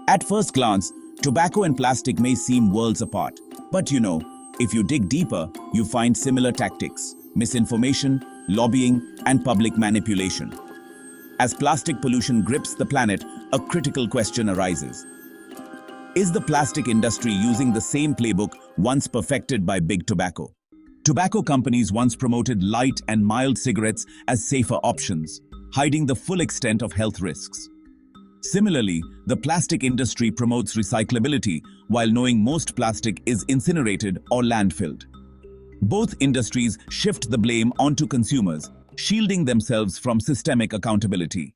At first glance, tobacco and plastic may seem worlds apart. But if you dig deeper, you find similar tactics: misinformation, lobbying, and public manipulation. As plastic pollution grips the planet, a critical question arises. Is the plastic industry using the same playbook once perfected by big tobacco? Tobacco companies once promoted light and mild cigarettes as safer options, hiding the full extent of health risks. Similarly, the plastic industry promotes recyclability while knowing most plastic is incinerated or landfilled. Both industries shift the blame onto consumers, shielding themselves from systemic accountability.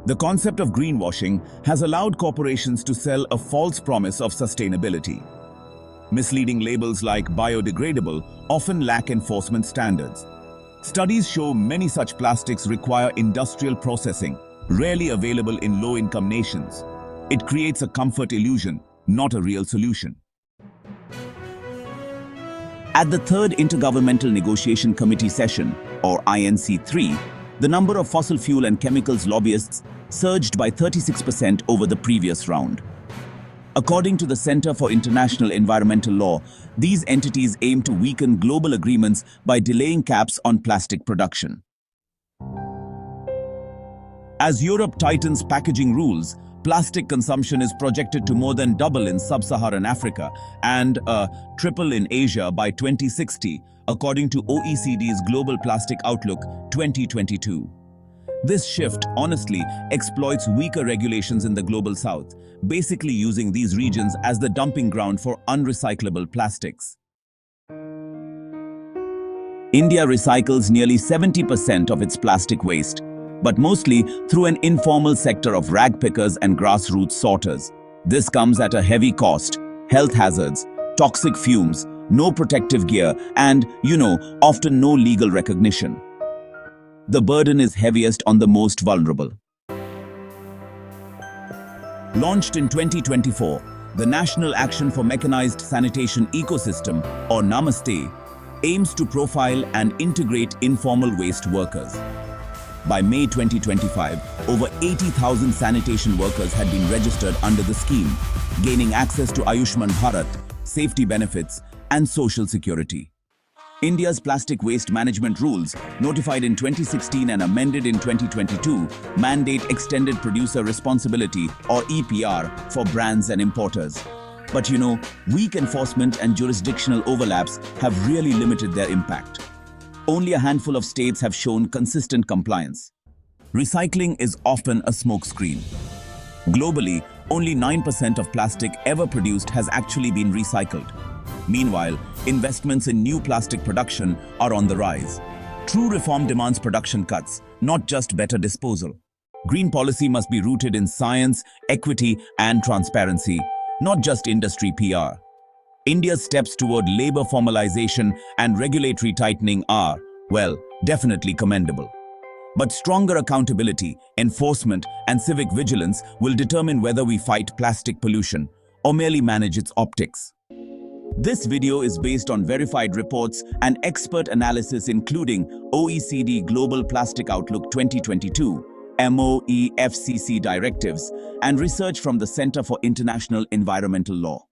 The concept of greenwashing has allowed corporations to sell a false promise of sustainability. Misleading labels like biodegradable often lack enforcement standards. Studies show many such plastics require industrial processing, rarely available in low-income nations. It creates a comfort illusion, not a real solution. At the third Intergovernmental Negotiation Committee session, or INC3, the number of fossil fuel and chemicals lobbyists surged by 36% over the previous round. According to the Center for International Environmental Law, these entities aim to weaken global agreements by delaying caps on plastic production. As Europe tightens packaging rules, plastic consumption is projected to more than double in sub-Saharan Africa and triple in Asia by 2060, according to OECD's Global Plastic Outlook 2022. This shift, honestly, exploits weaker regulations in the Global South, basically using these regions as the dumping ground for unrecyclable plastics. India recycles nearly 70% of its plastic waste, but mostly through an informal sector of rag pickers and grassroots sorters. This comes at a heavy cost: health hazards, toxic fumes, no protective gear, and, often no legal recognition. The burden is heaviest on the most vulnerable. Launched in 2024, the National Action for Mechanized Sanitation Ecosystem, or NAMASTE, aims to profile and integrate informal waste workers. By May 2025, over 80,000 sanitation workers had been registered under the scheme, gaining access to Ayushman Bharat, safety benefits, and social security. India's plastic waste management rules, notified in 2016 and amended in 2022, mandate extended producer responsibility, or EPR, for brands and importers. But weak enforcement and jurisdictional overlaps have really limited their impact. Only a handful of states have shown consistent compliance. Recycling is often a smokescreen. Globally, only 9% of plastic ever produced has actually been recycled. Meanwhile, investments in new plastic production are on the rise. True reform demands production cuts, not just better disposal. Green policy must be rooted in science, equity, and transparency, not just industry PR. India's steps toward labor formalization and regulatory tightening are, definitely commendable. But stronger accountability, enforcement, and civic vigilance will determine whether we fight plastic pollution or merely manage its optics. This video is based on verified reports and expert analysis including OECD Global Plastic Outlook 2022, MoEF&CC directives, and research from the Center for International Environmental Law.